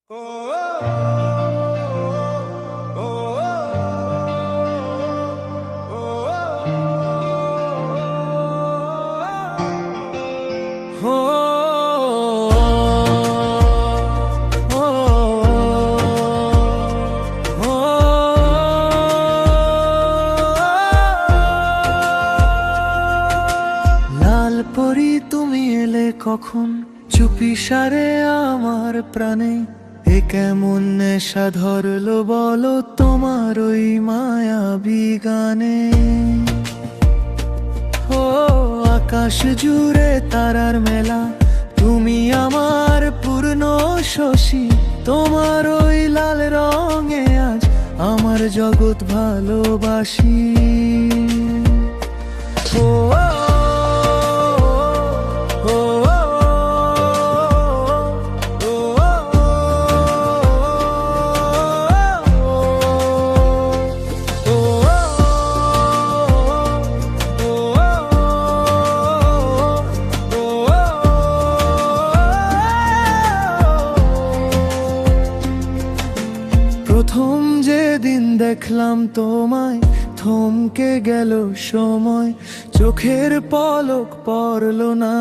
লাল পরি তুমি এলে কখন চুপি সারে আমার প্রাণে, এ কেমন নেশা ধরলো বলো তোমার ওই মায়াবী গানে। ও আকাশ জুড়ে তারার মেলা, তুমি আমার পূর্ণ শশী, তোমার ওই লাল রঙে আজ আমার জগৎ ভালোবাসি। ও প্রথম যেদিন দেখলাম তোমায় থমকে গেল সময়, চোখের পলক পড়লো না,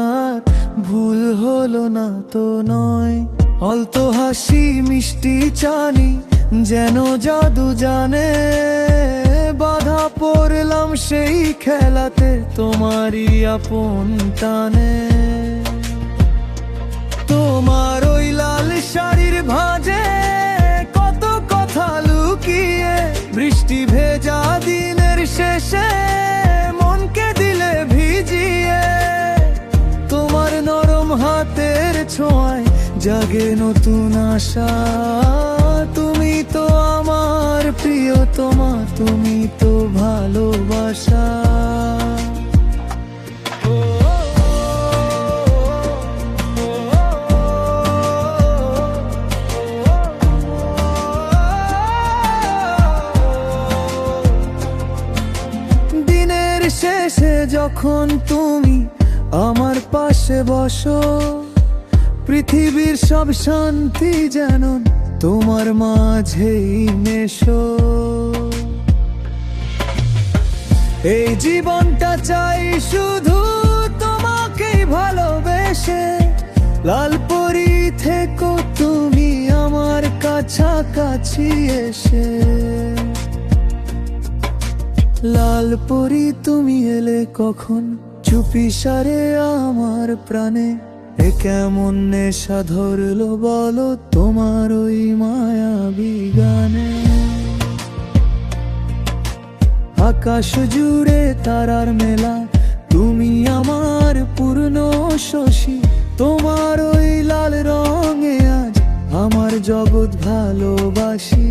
ভুল হলো না তো নয়। অলতো হাসি মিষ্টি চানি যেন জাদু জানে, বাধা পড়লাম সেই খেলাতে তোমারই আপন টানে। তোমার ওই লাল শাড়ির ভাঁজে কত কথা লুকিয়ে, বৃষ্টি ভেজা দিনের শেষে মনকে দিলে ভিজিয়ে। তোমার নরম হাতের ছোঁয়ায় জাগে নতুন আশা, তুমি তো আমার প্রিয়তমা, তুমি তো ভালোবাসা। দিনের শেষে যখন তুমি আমার পাশে বসো, পৃথিবীর সব শান্তি যেন তোমার মাঝেই মেশো। এই জীবনটা চাই শুধু তোমাকেই ভালোবেসে, লাল পরি থেকো তুমি আমার কাছাকাছি এসে। লাল পরি তুমি এলে কখন চুপি সারে আমার প্রাণে, এ কেমন নেশা ধরলো বলো তোমার ওই মায়াবী গানে। আকাশ জুড়ে তারার মেলা, তুমি আমার পূর্ণ শশী, তোমার ওই লাল রঙে আজ আমার জগৎ ভালোবাসি।